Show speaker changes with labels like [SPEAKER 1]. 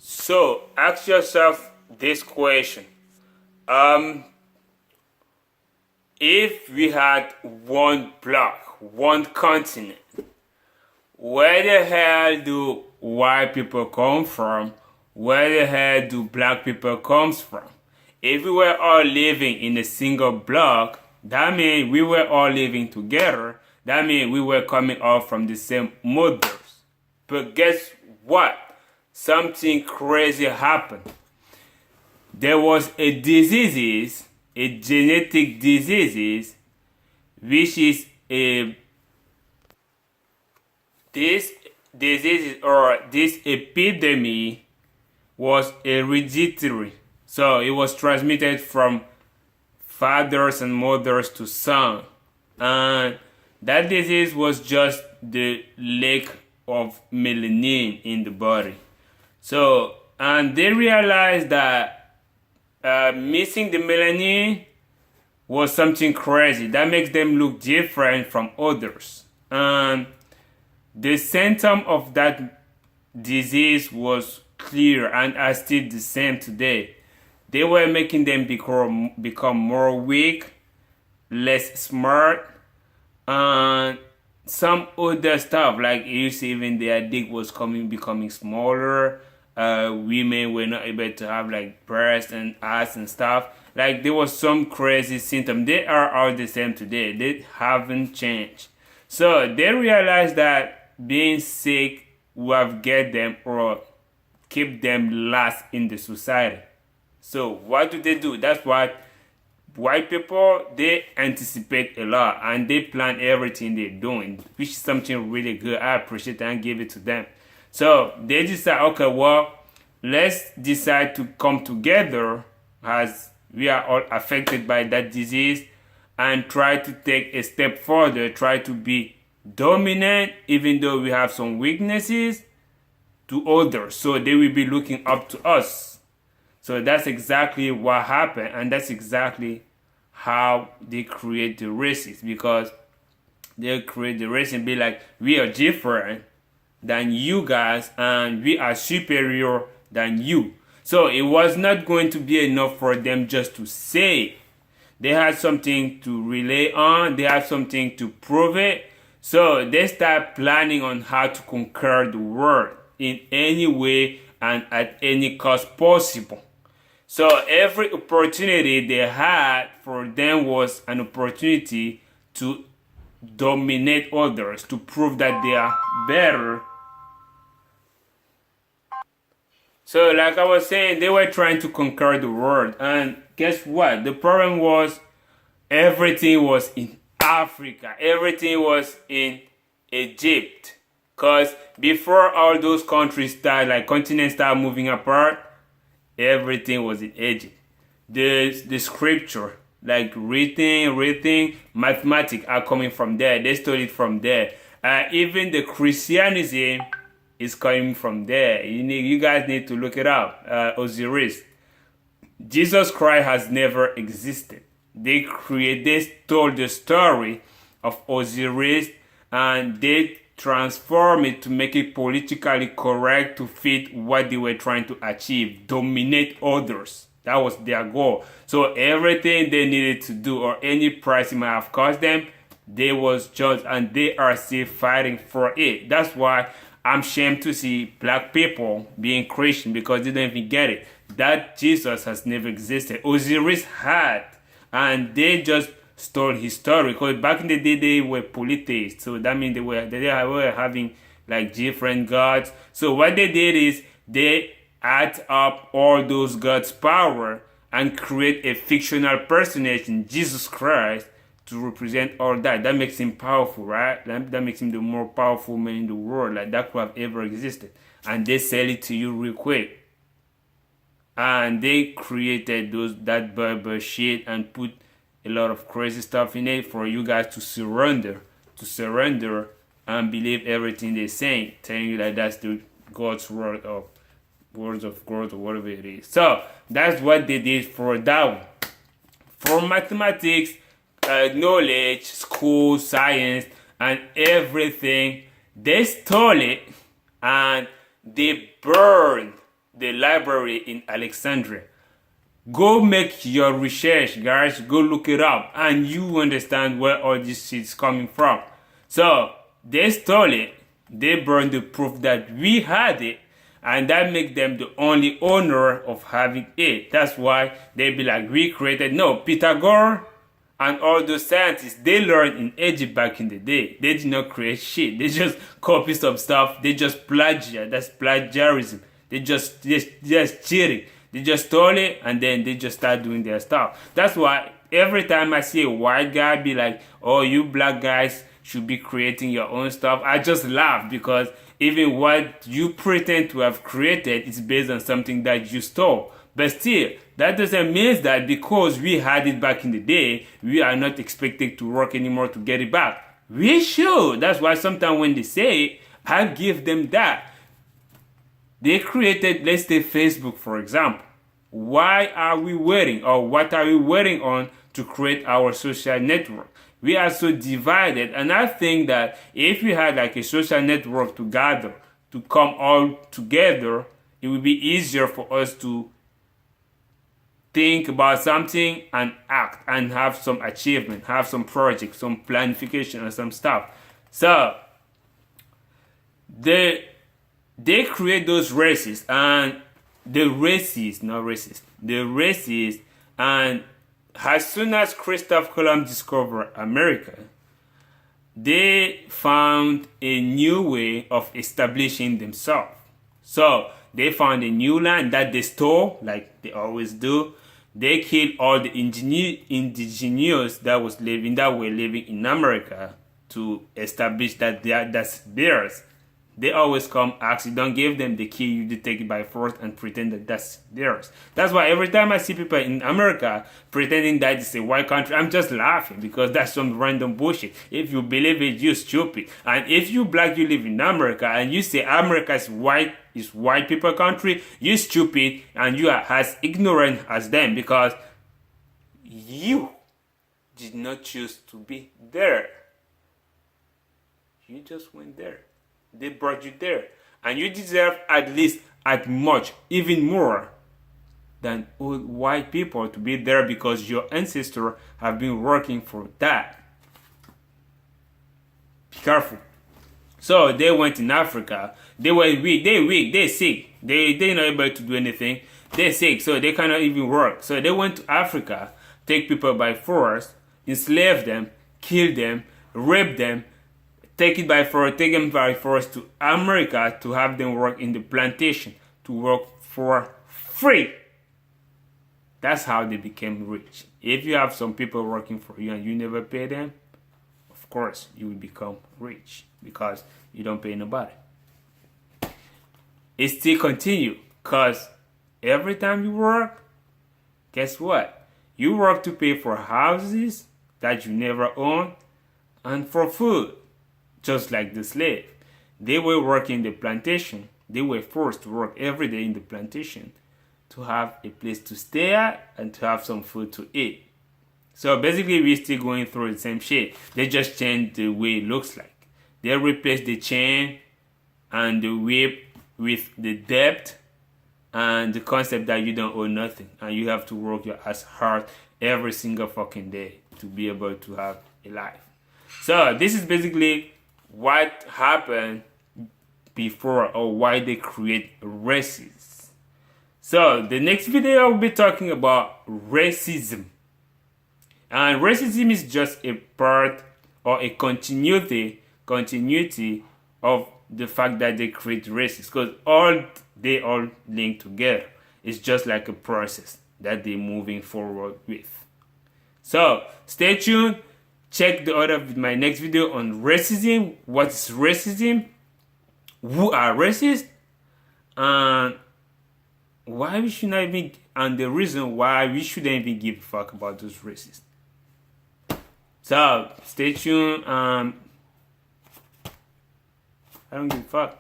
[SPEAKER 1] So ask yourself this question. If we had one block, one continent, where the hell do white people come from? Where the hell do black people come from? If we were all living in a single block, that means we were all living together. That means we were coming all from the same mothers. But guess what? Something crazy happened. There was a genetic disease, which is this disease or this epidemic was hereditary. So it was transmitted from fathers and mothers to sons. And that disease was just the lack of melanin in the body. So, and they realized that missing the melanin was something crazy. That makes them look different from others. And the symptom of that disease was clear and are still the same today. They were making them become more weak, less smart, and some other stuff, like you see, even their dick was becoming smaller. Women were not able to have like breasts and ass and stuff. Like there was some crazy symptom. They are all the same today. They haven't changed. So they realized that being sick will get them or keep them last in the society. So what do? That's why white people, they anticipate a lot and they plan everything they're doing, which is something really good. I appreciate it and give it to them. So they decide, okay, well, let's decide to come together as we are all affected by that disease and try to take a step further, try to be dominant, even though we have some weaknesses, to others. So they will be looking up to us. So that's exactly what happened, and that's exactly how they create the races, because they create the race and be like, we are different than you guys and we are superior than you. So it was not going to be enough for them just to say. They had something to rely on, they had something to prove it. So they start planning on how to conquer the world in any way and at any cost possible. So every opportunity they had for them was an opportunity to dominate others, to prove that they are better. So like I was saying, they were trying to conquer the world. And guess what? The problem was everything was in Africa. Everything was in Egypt. Because before all those countries started, like continents started moving apart, everything was in Egypt. The scripture, like written, mathematics are coming from there. They studied from there. Even the Christianism is coming from there. You guys need to look it up. Osiris. Jesus Christ has never existed. They told the story of Osiris and they transform it to make it politically correct to fit what they were trying to achieve, dominate others. That was their goal. So everything they needed to do or any price it might have cost them, they was judged and they are still fighting for it. That's why I'm ashamed to see black people being Christian, because they don't even get it. That Jesus has never existed. Osiris had, and they just stole his story, because back in the day they were polytheists. So that means they were having like different gods. So what they did is they add up all those gods' power and create a fictional personage in Jesus Christ to represent all that. That makes him powerful, right? That makes him the more powerful man in the world, like that could have ever existed. And they sell it to you real quick. And they created that Berber shit and put a lot of crazy stuff in it for you guys to surrender and believe everything they're saying, telling you that that's the God's word of words of growth or whatever it is. So that's what they did for that one. For mathematics, knowledge, school, science, and everything, they stole it and they burned the library in Alexandria. Go make your research, guys. Go look it up, and you understand where all this shit's coming from. So they stole it. They burned the proof that we had it, and that make them the only owner of having it. That's why they be like, we created. No, Pythagoras and all those scientists, they learned in Egypt back in the day. They did not create shit. They just copy some stuff. They just plagiarized. That's plagiarism. They just cheating. They just stole it, and then they just start doing their stuff. That's why every time I see a white guy be like, oh, you black guys should be creating your own stuff, I just laugh, because even what you pretend to have created is based on something that you stole. But still, that doesn't mean that because we had it back in the day, we are not expected to work anymore to get it back. We should. That's why sometimes when they say it, I give them that. They created, let's say, Facebook, for example. Why are we waiting, or what are we waiting on to create our social network? We are so divided, and I think that if we had like a social network to gather, to come all together, it would be easier for us to think about something and act and have some achievement, have some project, some planification or some stuff. So they create those races, and the races, and as soon as Christopher Columbus discovered America, they found a new way of establishing themselves. So they found a new land that they stole, like they always do. They killed all the indigenous that were living in America to establish that that's theirs. They always come ask you, don't give them the key, you take it by force and pretend that that's theirs. That's why every time I see people in America pretending that it's a white country, I'm just laughing, because that's some random bullshit. If you believe it, you're stupid. And if you black, you live in America, and you say America is white people country, you're stupid, and you are as ignorant as them, because you did not choose to be there. You just went there. They brought you there, and you deserve at least as much, even more, than old white people to be there, because your ancestors have been working for that. Be careful. So they went in Africa. They were weak. They're sick. They're not able to do anything. They're sick, so they cannot even work. So they went to Africa, take people by force, enslave them, kill them, rape them, take them by force to America to have them work in the plantation, to work for free. That's how they became rich. If you have some people working for you and you never pay them, of course you will become rich, because you don't pay nobody. It still continue, because every time you work, guess what? You work to pay for houses that you never own, and for food. Just like the slave. They were working the plantation. They were forced to work every day in the plantation to have a place to stay at and to have some food to eat. So basically, we're still going through the same shit. They just changed the way it looks like. They replaced the chain and the whip with the debt and the concept that you don't owe nothing, and you have to work your ass hard every single fucking day to be able to have a life. So this is basically what happened before, or why they create races. So the next video I will be talking about racism. And racism is just a part or a continuity of the fact that they create races, because they all link together. It's just like a process that they're moving forward with. So stay tuned. Check my next video on racism. What is racism? Who are racist? And why we should not even, and the reason why we shouldn't even give a fuck about those racists. So stay tuned. I don't give a fuck.